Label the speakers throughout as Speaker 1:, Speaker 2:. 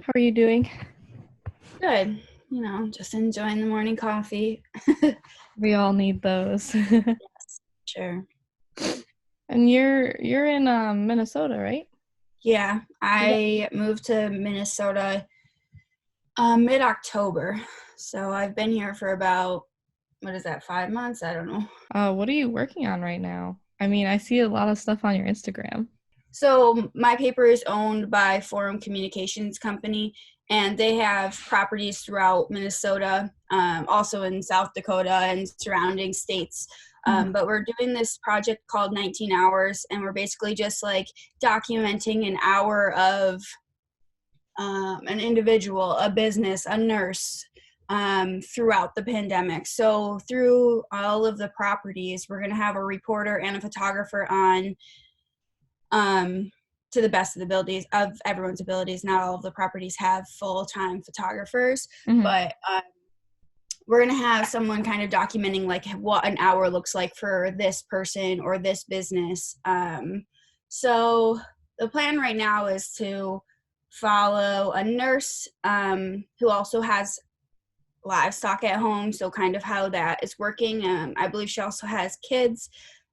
Speaker 1: How are you doing?
Speaker 2: Good. Just enjoying the morning coffee.
Speaker 1: We all need those.
Speaker 2: Sure.
Speaker 1: And you're in Minnesota, right?
Speaker 2: Yeah,
Speaker 1: Yeah.
Speaker 2: I moved to Minnesota mid-October. So I've been here for about, what is that, 5 months? I don't know.
Speaker 1: What are you working on right now? I mean, I see a lot of stuff on your Instagram.
Speaker 2: So my paper is owned by Forum Communications Company, and they have properties throughout Minnesota, also in South Dakota and surrounding states.
Speaker 1: Mhm.
Speaker 2: But we're doing this project called 19 Hours, and we're basically just like documenting an hour of an individual, a business, a nurse, throughout the pandemic. So through all of the properties, we're going to have a reporter and a photographer on, um, to the best of the abilities of everyone's abilities. Not all of the properties have full-time photographers,
Speaker 1: Mhm.
Speaker 2: but we're going to have someone kind of documenting like what an hour looks like for this person or this business. So the plan right now is to follow a nurse, who also has livestock at home, so kind of how that is working. I believe she also has kids.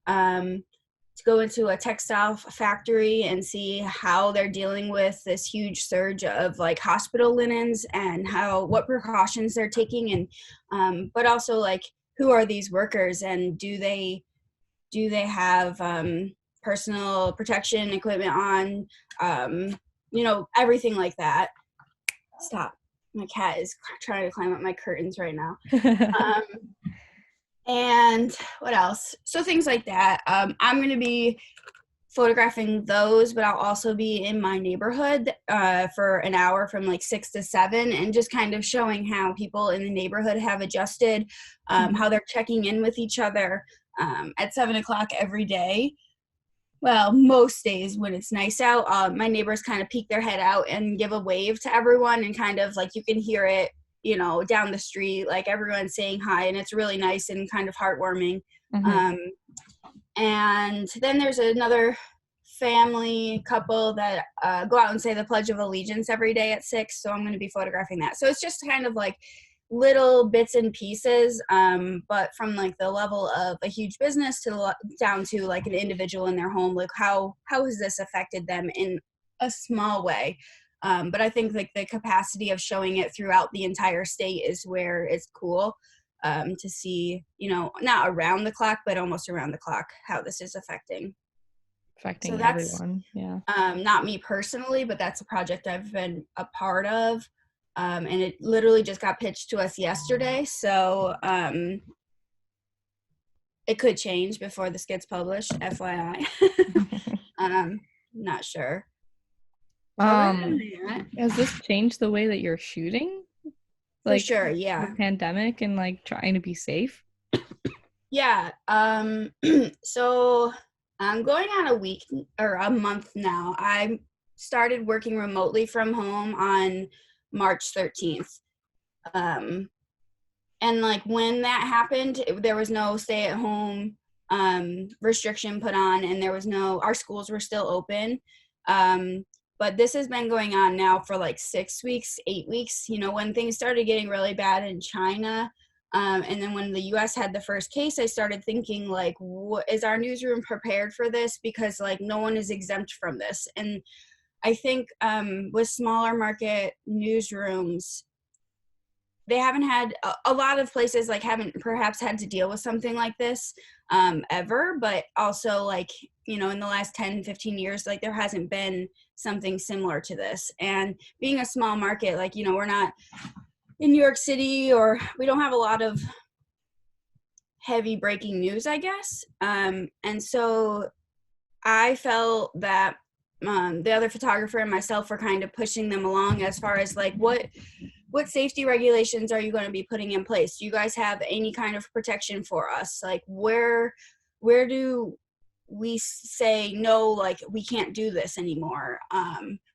Speaker 2: To go into a textile factory and see how they're dealing with this huge surge of like hospital linens and how what precautions they're taking, and but also like who are these workers and do they have personal protection equipment on, everything like that. Stop, my cat is trying to climb up my curtains right now. um, and what else? So things like that. I'm going to be photographing those, but I'll also be in my neighborhood for an hour from like 6 to 7, and just kind of showing how people in the neighborhood have adjusted,
Speaker 1: Mhm.
Speaker 2: how they're checking in with each other at 7 o'clock every day. Well, most days when it's nice out, my neighbors kind of peek their head out and give a wave to everyone, and kind of like you can hear it, down the street, like everyone's saying hi, and it's really nice and kind of heartwarming.
Speaker 1: Mhm.
Speaker 2: Um, and then there's another family couple that go out and say the Pledge of Allegiance every day at 6. So I'm going to be photographing that. So it's just kind of like little bits and pieces, but from like the level of a huge business to down to like an individual in their home, like how has this affected them in a small way. But I think like the capacity of showing it throughout the entire state is where it's cool, to see, not around the clock, but almost around the clock, how this is affecting. So
Speaker 1: Affecting
Speaker 2: that's
Speaker 1: everyone. Yeah.
Speaker 2: not me personally, but that's a project I've been a part of. And it literally just got pitched to us yesterday. So it could change before this gets published, FYI. Not sure. So other than
Speaker 1: Um,
Speaker 2: that,
Speaker 1: has this changed the way that you're shooting?
Speaker 2: for
Speaker 1: Like
Speaker 2: sure,
Speaker 1: the
Speaker 2: yeah.
Speaker 1: pandemic and like trying to be safe?
Speaker 2: Yeah. So I'm going on a week or a month now. I started working remotely from home on March 13th. Um, and like when that happened, there was no stay at home restriction put on, and there was no, our schools were still open. Um, but this has been going on now for like 6 weeks, 8 weeks, when things started getting really bad in China. And then when the US had the first case, I started thinking like, what is our newsroom prepared for this? Because like no one is exempt from this. And I think with smaller market newsrooms, they haven't had a lot of places like haven't perhaps had to deal with something like this ever, but also like, in the last 10-15 years, like there hasn't been something similar to this. And being a small market, like, we're not in New York City, or we don't have a lot of heavy breaking news, I guess. And so I felt that the other photographer and myself were kind of pushing them along as far as like what safety regulations are you going to be putting in place? Do you guys have any kind of protection for us? Like where do we say no, like we can't do this anymore?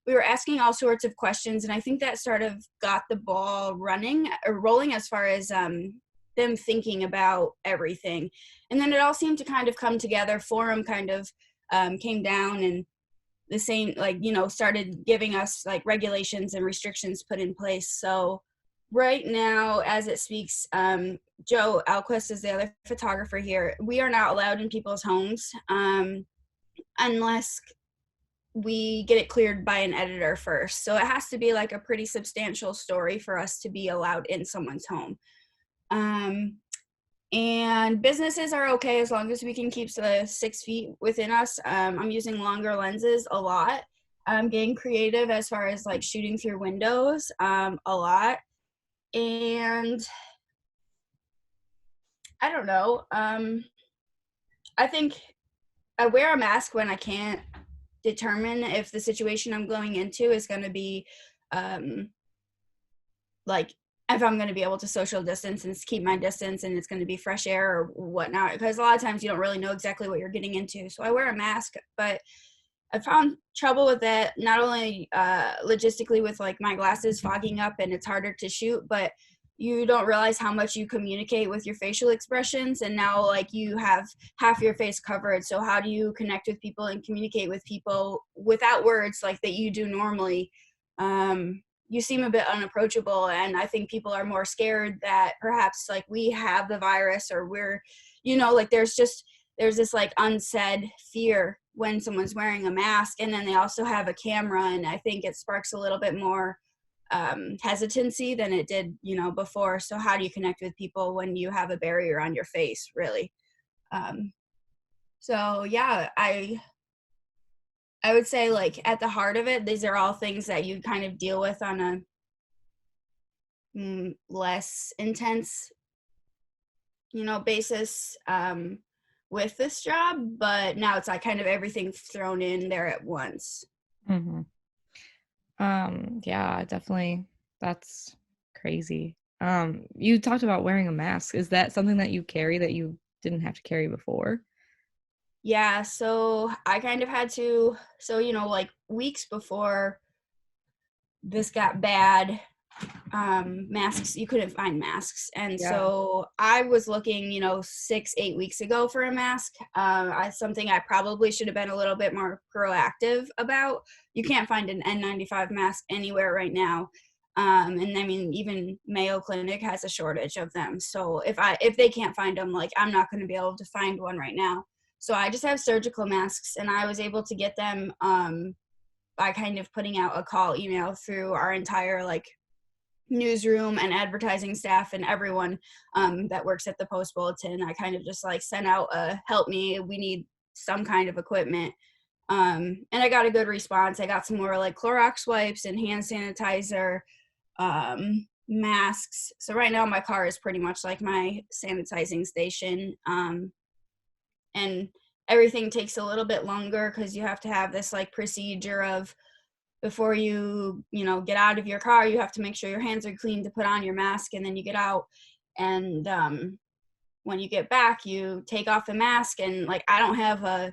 Speaker 2: We were asking all sorts of questions, and I think that sort of got the ball running or rolling as far as them thinking about everything. And then it all seemed to kind of come together. Forum kind of came down, and the same, like, started giving us like regulations and restrictions put in place. So right now, as it speaks, Joe Alquist is the other photographer here. We are not allowed in people's homes unless we get it cleared by an editor first. So it has to be like a pretty substantial story for us to be allowed in someone's home. And businesses are okay as long as we can keep the 6 feet within us. I'm using longer lenses a lot. I'm getting creative as far as like shooting through windows a lot. And I don't know. I think I wear a mask when I can't determine if the situation I'm going into is going to be like if I'm going to be able to social distance and keep my distance and it's going to be fresh air or whatnot, because a lot of times you don't really know exactly what you're getting into. So I wear a mask, but I found trouble with it, not only logistically with like my glasses fogging up and it's harder to shoot, but you don't realize how much you communicate with your facial expressions. And now like you have half your face covered. So how do you connect with people and communicate with people without words like that you do normally? You seem a bit unapproachable, and I think people are more scared that perhaps like we have the virus or we're, like there's this like unsaid fear when someone's wearing a mask, and then they also have a camera, and I think it sparks a little bit more hesitancy than it did before. So how do you connect with people when you have a barrier on your face, really? So yeah, I would say like at the heart of it, these are all things that you kind of deal with on a less intense basis with this job, but now it's like kind of everything thrown in there at once.
Speaker 1: Mm-hmm. Yeah, definitely. That's crazy. You talked about wearing a mask. Is that something that you carry that you didn't have to carry before?
Speaker 2: Yeah, so I kind of had to, so like weeks before this got bad, masks, you couldn't find masks, and
Speaker 1: Yeah.
Speaker 2: so I was looking 6-8 weeks ago for a mask. Something I probably should have been a little bit more proactive about. You can't find an N95 mask anywhere right now, and I mean even Mayo Clinic has a shortage of them. So if they can't find them, like I'm not going to be able to find one right now. So I just have surgical masks, and I was able to get them by kind of putting out a call email through our entire like newsroom and advertising staff and everyone that works at the Post Bulletin. I kind of just like sent out a help me, we need some kind of equipment. And I got a good response. I got some more like Clorox wipes and hand sanitizer, masks. So right now my car is pretty much like my sanitizing station. And everything takes a little bit longer because you have to have this like procedure of before you get out of your car, you have to make sure your hands are clean to put on your mask, and then you get out, and when you get back you take off the mask, and like I don't have an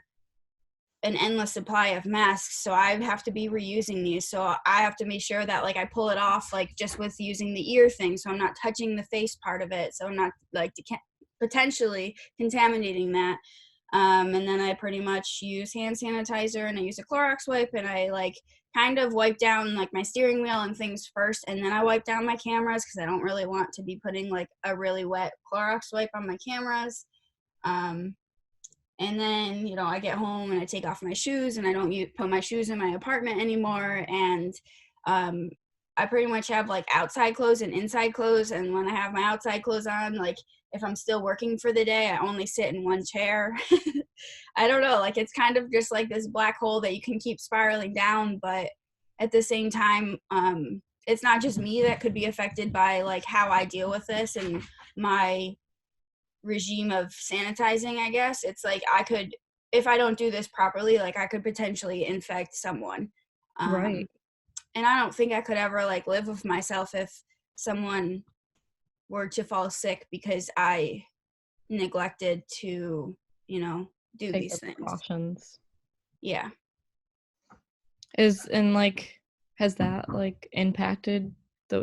Speaker 2: endless supply of masks, so I have to be reusing these. So I have to make sure that like I pull it off like just with using the ear thing, so I'm not touching the face part of it, so I'm not like potentially contaminating that. And then I pretty much use hand sanitizer, and I use a Clorox wipe, and I like kind of wipe down like my steering wheel and things first, and then I wipe down my cameras because I don't really want to be putting like a really wet Clorox wipe on my cameras. And then I get home and I take off my shoes, and I don't put my shoes in my apartment anymore. And I pretty much have like outside clothes and inside clothes, and when I have my outside clothes on, like if I'm still working for the day, I only sit in one chair. I don't know, like it's kind of just like this black hole that you can keep spiraling down, but at the same time, it's not just me that could be affected by like how I deal with this and my regime of sanitizing, I guess. It's like I could, if I don't do this properly, like I could potentially infect someone.
Speaker 1: Right.
Speaker 2: And I don't think I could ever like live with myself if someone were to fall sick because I neglected to, do
Speaker 1: Take
Speaker 2: these
Speaker 1: the
Speaker 2: things.
Speaker 1: precautions.
Speaker 2: Yeah.
Speaker 1: And like has that like impacted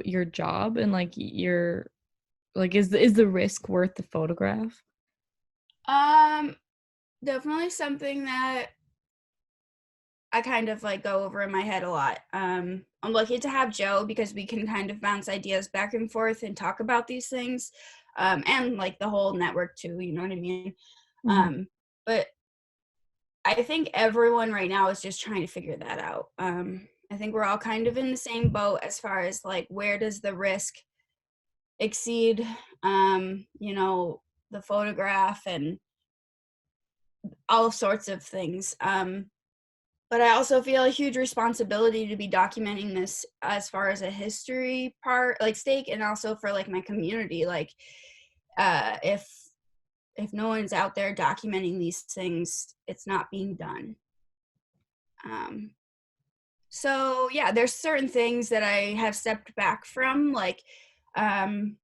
Speaker 1: your job and like your like is the risk worth the photograph?
Speaker 2: Um, Definitely something that I kind of like go over in my head a lot. I'm lucky to have Joe because we can kind of bounce ideas back and forth and talk about these things, and like the whole network too. You know what I mean?
Speaker 1: Mhm.
Speaker 2: But I think everyone right now is just trying to figure that out. I think we're all kind of in the same boat as far as like where does the risk exceed, you know, the photograph and all sorts of things. But I also feel a huge responsibility to be documenting this as far as a history part, like stake, and also for like my community. Like, uh, if if no one's out there documenting these things, it's not being done. Um, so yeah, there's certain things that I have stepped back from, like, um,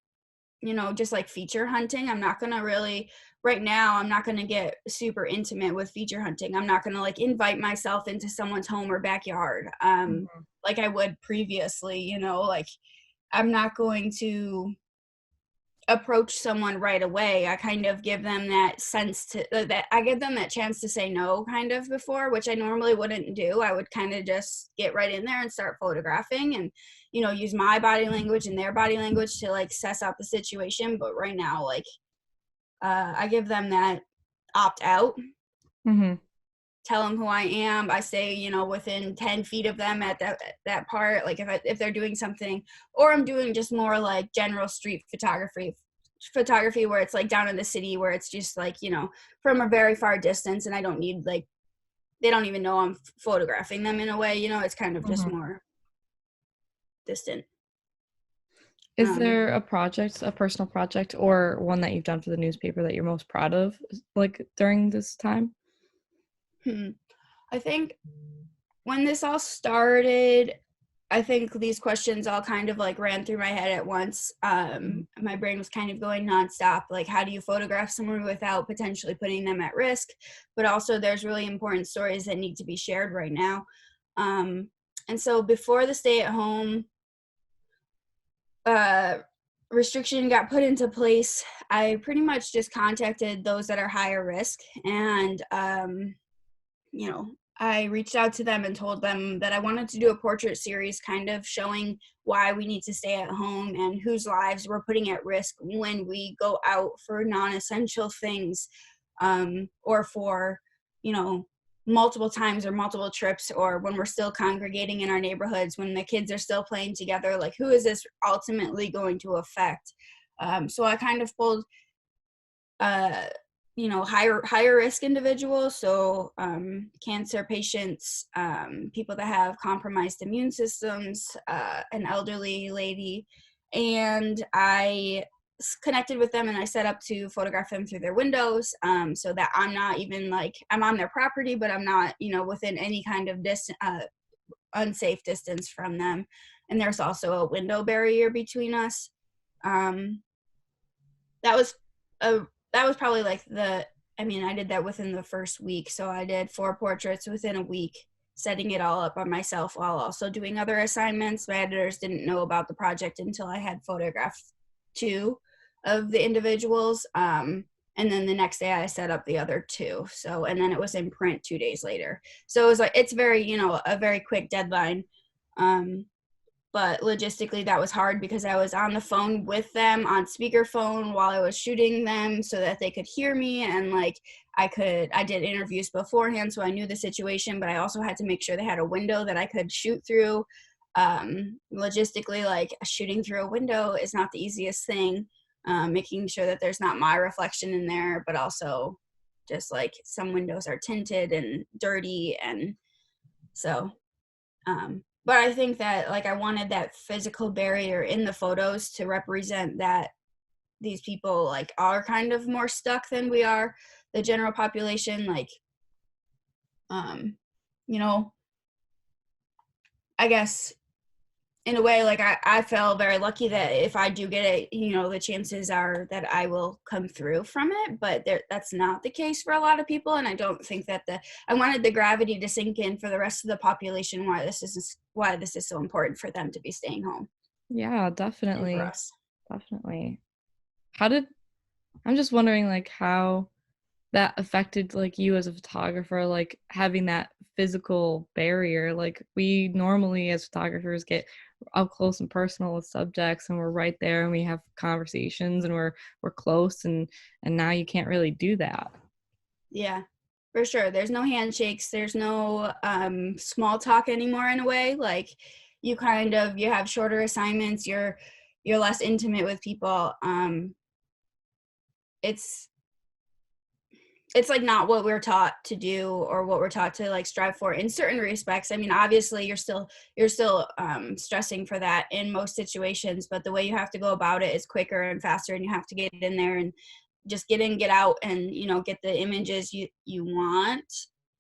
Speaker 2: you know, just like feature hunting. I'm not gonna really right now, I'm not gonna get super intimate with feature hunting. I'm not gonna like invite myself into someone's home or backyard,
Speaker 1: Mhm.
Speaker 2: like I would previously, you know, like I'm not going to approach someone right away. I kind of give them that sense to that I give them that chance to say no kind of before, which I normally wouldn't do. I would kind of just get right in there and start photographing and, you know, use my body language and their body language to like suss out the situation. But right now, like, I give them that opt out,
Speaker 1: Mhm.
Speaker 2: tell them who I am. I say, you know, within 10 feet of them at that part, like if they're doing something, or I'm doing just more like general street photography where it's like down in the city where it's just like, you know, from a very far distance and I don't need like they don't even know I'm photographing them in a way, you know, it's kind of just
Speaker 1: Mhm.
Speaker 2: more distant.
Speaker 1: Is
Speaker 2: Um
Speaker 1: there a project, a personal project, or one that you've done for the newspaper that you're most proud of, like during this time?
Speaker 2: hmm. I think when this all started, I think these questions all kind of like ran through my head at once.
Speaker 1: Mhm.
Speaker 2: My brain was kind of going nonstop. Like, how do you photograph someone without potentially putting them at risk? But also, there's really important stories that need to be shared right now. Um, and so, before the stay at home uh, restriction got put into place, I pretty much just contacted those that are higher risk and you know, I reached out to them and told them that I wanted to do a portrait series kind of showing why we need to stay at home and whose lives we're putting at risk when we go out for non-essential things, or for, you know, multiple times or multiple trips, or when we're still congregating in our neighborhoods, when the kids are still playing together, like who is this ultimately going to affect? So I kind of pulled uh, you know, higher risk individuals, so cancer patients, people that have compromised immune systems, an elderly lady, and I connected with them and I set up to photograph them through their windows, so that I'm not even like I'm on their property, but I'm not, you know, within any kind of unsafe distance from them, and there's also a window barrier between us. Um, that was a that was probably like the I mean, I did that within the first week. So I did 4 portraits within a week, setting it all up by myself while also doing other assignments. My editors didn't know about the project until I had photographed two of the individuals. And then the next day I set up the other two. So, and then it was in print 2 days later. So it was like, it's very, you know, a very quick deadline. Um, but logistically that was hard because I was on the phone with them on speakerphone while I was shooting them so that they could hear me, and like I did interviews beforehand so I knew the situation, but I also had to make sure they had a window that I could shoot through. Logistically, like shooting through a window is not the easiest thing. Making sure that there's not my reflection in there, but also just like some windows are tinted and dirty, and so but I think that like I wanted that physical barrier in the photos to represent that these people like are kind of more stuck than we are, the general population. Like, um, you know, I guess in a way, like I feel very lucky that if I do get it, you know, the chances are that I will come through from it. But that's not the case for a lot of people, and I don't think that I wanted the gravity to sink in for the rest of the population why this is so important for them to be staying home
Speaker 1: Yeah,
Speaker 2: and for
Speaker 1: definitely.
Speaker 2: us.
Speaker 1: Definitely. How did I'm just wondering like how that affected like you as a photographer, like having that physical barrier. Like we normally as photographers get up close and personal with subjects and we're right there and we have conversations and we're close, and now you can't really do that.
Speaker 2: Yeah, for sure. There's no handshakes. There's no small talk anymore in a way. Like you have shorter assignments. You're less intimate with people. It's it's like not what we're taught to do or what we're taught to like strive for in certain respects. I mean, obviously you're still stressing for that in most situations, but the way you have to go about it is quicker and faster, and you have to get in there and just get in, get out, and get the images you want.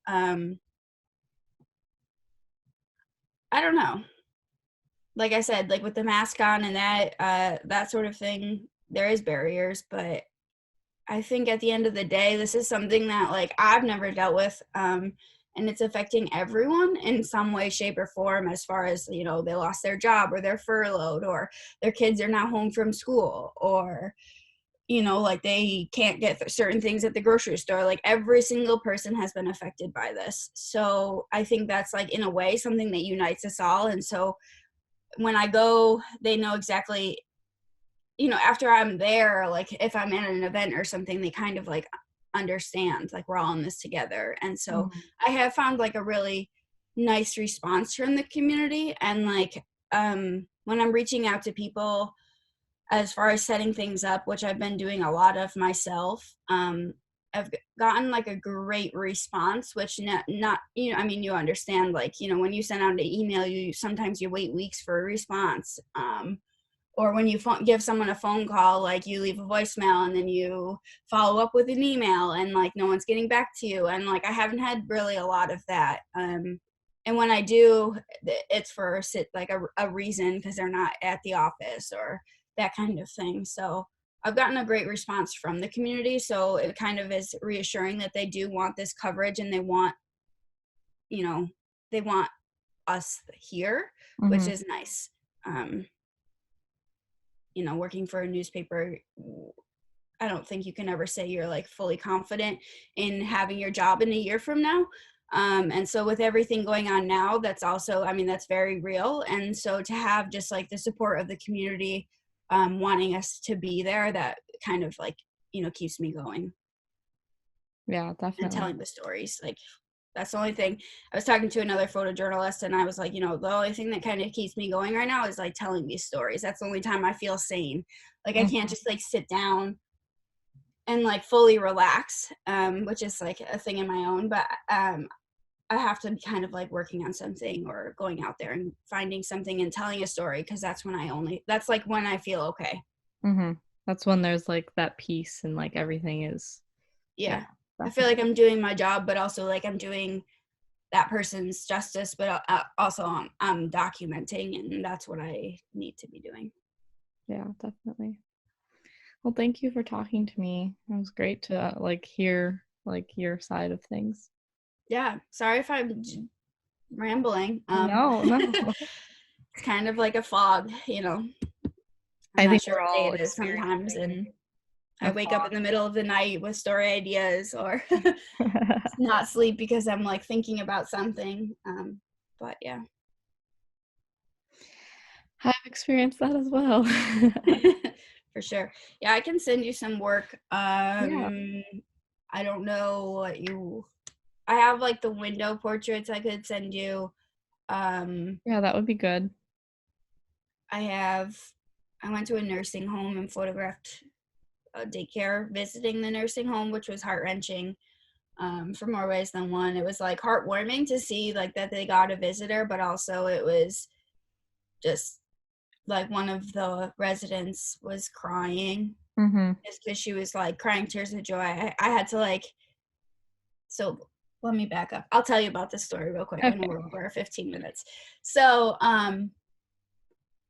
Speaker 2: um I don't know, like I said, like with the mask on and that sort of thing, there is barriers, but I think at the end of the day, this is something that like I've never dealt with. And it's affecting everyone in some way, shape, or form, as far as, they lost their job or they're furloughed or their kids are not home from school, or, like they can't get certain things at the grocery store. Like every single person has been affected by this. So I think that's like in a way something that unites us all. And so when I go, they know exactly, after I'm there, like if I'm at an event or something, they kind of like understand, like we're all in this together. And so
Speaker 1: Mhm.
Speaker 2: I have found like a really nice response from the community. And like when I'm reaching out to people as far as setting things up, which I've been doing a lot of myself, I've gotten like a great response, which not I mean, you understand, like, when you send out an email, you sometimes you wait weeks for a response. Or when you give someone a phone call, like you leave a voicemail and then you follow up with an email and like no one's getting back to you, and like I haven't had really a lot of that. And when I do, it's for like a reason, because they're not at the office or that kind of thing. So I've gotten a great response from the community, so it kind of is reassuring that they do want this coverage, and you know they want us here, which
Speaker 1: Mhm.
Speaker 2: is nice. um Working for a newspaper, I don't think you can ever say you're like fully confident in having your job in a year from now. And so with everything going on now, that's also, I mean, that's very real. And so to have just like the support of the community, wanting us to be there, that kind of like, keeps me going
Speaker 1: Yeah,
Speaker 2: and
Speaker 1: definitely.
Speaker 2: telling the stories. Like that's the only thing. I was talking to another photojournalist and I was like, the only thing that kind of keeps me going right now is like telling these stories. That's the only time I feel sane. Like I can't
Speaker 1: Mhm.
Speaker 2: just like sit down and like fully relax, which is like a thing in my own, but I have to be kind of like working on something or going out there and finding something and telling a story, because that's like when I feel okay.
Speaker 1: Mhm. That's when there's like that peace and like everything is, yeah,
Speaker 2: Yeah, I feel like
Speaker 1: definitely.
Speaker 2: I'm doing my job, but also like I'm doing that person's justice, but also I'm documenting, and that's what I need to be doing.
Speaker 1: Yeah, definitely. Well, thank you for talking to me. It was great to like hear like your side of things.
Speaker 2: Yeah, sorry if I'm rambling.
Speaker 1: No, no.
Speaker 2: It's kind of like a fog, I'm
Speaker 1: I
Speaker 2: not
Speaker 1: think
Speaker 2: sure
Speaker 1: we're
Speaker 2: what day
Speaker 1: all
Speaker 2: it is sometimes,
Speaker 1: experiencing
Speaker 2: and I
Speaker 1: a
Speaker 2: wake up in the middle of the night with story ideas, or
Speaker 1: fog.
Speaker 2: not sleep because I'm like thinking about something. But yeah.
Speaker 1: I've experienced that as well.
Speaker 2: For sure. Yeah, I can send you some work.
Speaker 1: Yeah.
Speaker 2: I don't know what you. I have like the window portraits I could send you. Um,
Speaker 1: Yeah, that would be good.
Speaker 2: I have. I went to a nursing home and photographed a daycare visiting the nursing home, which was heart wrenching. For more ways than one. It was like heartwarming to see like that they got a visitor, but also it was just like one of the residents was crying,
Speaker 1: Mm-hmm.
Speaker 2: just because she was like crying tears of joy. I had to like, so let me back up. I'll tll you about this story real quick. I know
Speaker 1: Okay.
Speaker 2: we're over our 15 minutes. So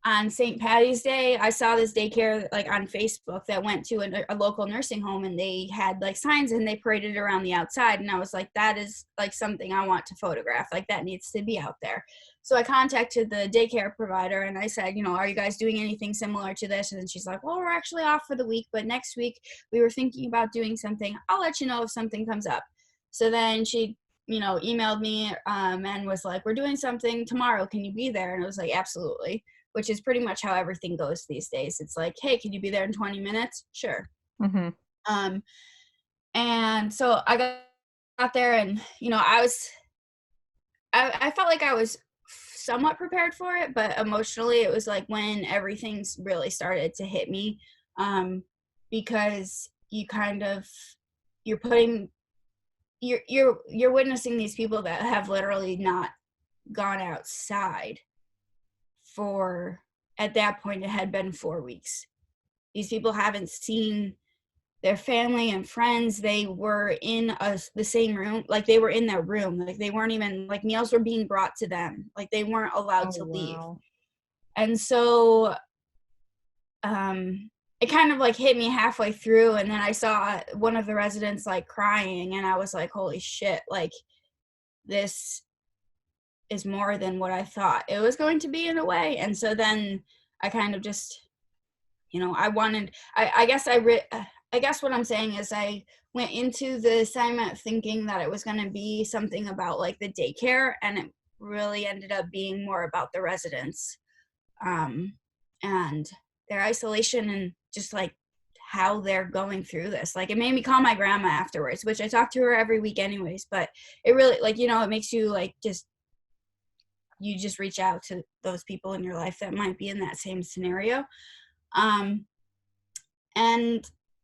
Speaker 2: on St. Patty's Day, I saw this daycare like on Facebook that went to a local nursing home, and they had like signs and they paraded around the outside. And I was like, that is like something I want to photograph. Like that needs to be out there. So I contacted the daycare provider and I said, you know, are you guys doing anything similar to this? And she's like, well, we're actually off for the week, but next week we were thinking about doing something. I'll let you know if something comes up. So then she, you know, emailed me and was like, we're doing something tomorrow. Can you be there? And I was like, absolutely. Which is pretty much how everything goes these days. It's like, hey, can you be there in 20 minutes? Sure.
Speaker 1: Mm-hmm.
Speaker 2: And so I got there, and you know, I felt like I was somewhat prepared for it, but emotionally it was like when everything's really started to hit me, because you kind of you're putting you're witnessing these people that have literally not gone outside for, at that point it had been 4 weeks. These people haven't seen their family and friends. They were in the same room, like they were in their room, like they weren't even, like meals were being brought to them, like they weren't allowed
Speaker 1: Oh,
Speaker 2: to leave.
Speaker 1: wow.
Speaker 2: And so it kind of like hit me halfway through, and then I saw one of the residents like crying, and I was like, holy shit, like this is more than what I thought it was going to be in a way. And so then I kind of just, you know, I guess what I'm saying is I went into the assignment thinking that it was going to be something about like the daycare, and it really ended up being more about the residents, and their isolation, and just like how they're going through this. Like it made me call my grandma afterwards, which I talk to her every week anyways, but it really, like, you know, it makes you like you just reach out to those people in your life that might be in that same scenario. And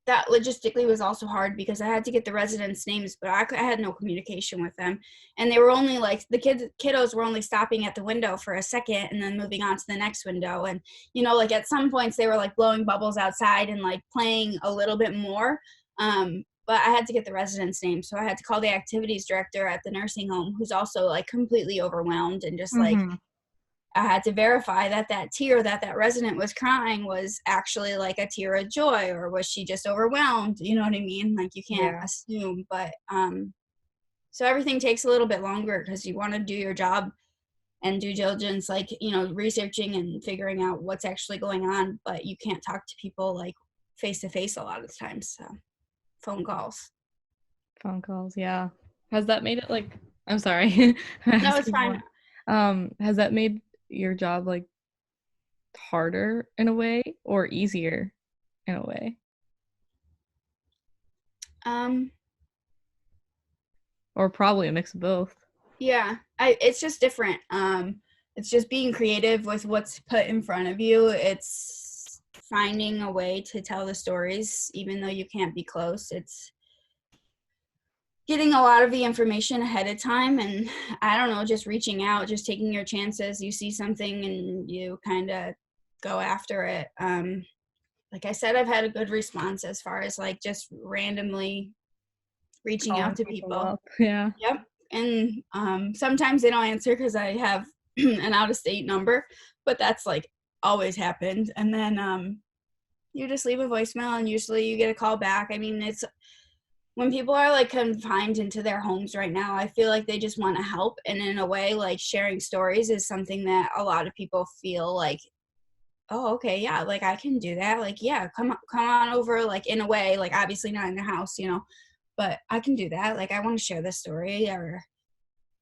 Speaker 2: that logistically was also hard because I had to get the residents' names, but I had no communication with them. And they were only like, the kiddos were only stopping at the window for a second and then moving on to the next window. And, you know, like at some points they were like blowing bubbles outside and like playing a little bit more. But I had to get the residents' names. So I had to call the activities director at the nursing home, who's also like completely overwhelmed, and just like,
Speaker 1: Mm-hmm.
Speaker 2: I had to verify that that tear that resident was crying was actually like a tear of joy, or was she just overwhelmed? You know what I mean? Like you can't
Speaker 1: Yeah.
Speaker 2: assume, but so everything takes a little bit longer because you want to do your job and due diligence, like, you know, researching and figuring out what's actually going on, but you can't talk to people like face to face a lot of the times. So phone calls.
Speaker 1: Phone calls, yeah. Has that made it like, I'm sorry, I'm
Speaker 2: No, it's
Speaker 1: asking
Speaker 2: fine.
Speaker 1: more. Has that made your job like harder in a way or easier in a way?
Speaker 2: Um,
Speaker 1: Or probably a mix of both.
Speaker 2: Yeah, it's just different. It's just being creative with what's put in front of you. It's finding a way to tell the stories, even though you can't be close. It's getting a lot of the information ahead of time, and I don't know, just reaching out, just taking your chances. You see something and you kind of go after it. Like I said, I've had a good response as far as like just randomly reaching out
Speaker 1: Calling
Speaker 2: to
Speaker 1: people
Speaker 2: people.
Speaker 1: up. Yeah.
Speaker 2: Yep. And sometimes they don't answer because I have an out of state number, but that's like always happened. And then you just leave a voicemail and usually you get a call back. I mean, it's when people are like confined into their homes right now, I feel like they just want to help. And in a way, like sharing stories is something that a lot of people feel like, oh, okay, yeah, like I can do that. Like, yeah, come on over, like in a way, like obviously not in the house, you know, but I can do that. Like I want to share this story or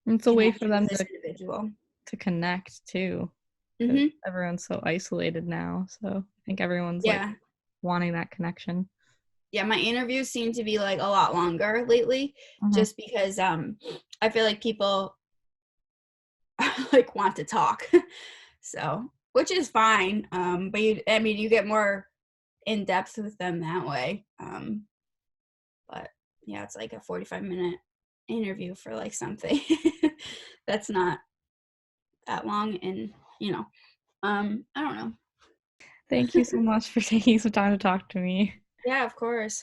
Speaker 1: And it's a way
Speaker 2: connect
Speaker 1: for
Speaker 2: with
Speaker 1: them
Speaker 2: this individual.
Speaker 1: to connect too, because
Speaker 2: Hmm.
Speaker 1: everyone's so isolated now. So I think everyone's like
Speaker 2: Yeah.
Speaker 1: wanting that connection.
Speaker 2: Yeah. My interviews seem to be like a lot longer lately
Speaker 1: Hmm.
Speaker 2: just because I feel like people like want to talk. So, which is fine. But I mean, you get more in depth with them that way. But yeah, it's like a 45-minute interview for like something that's not that long. And, you know, I don't know.
Speaker 1: Thank you so much for taking some time to talk to me.
Speaker 2: Yeah, of course.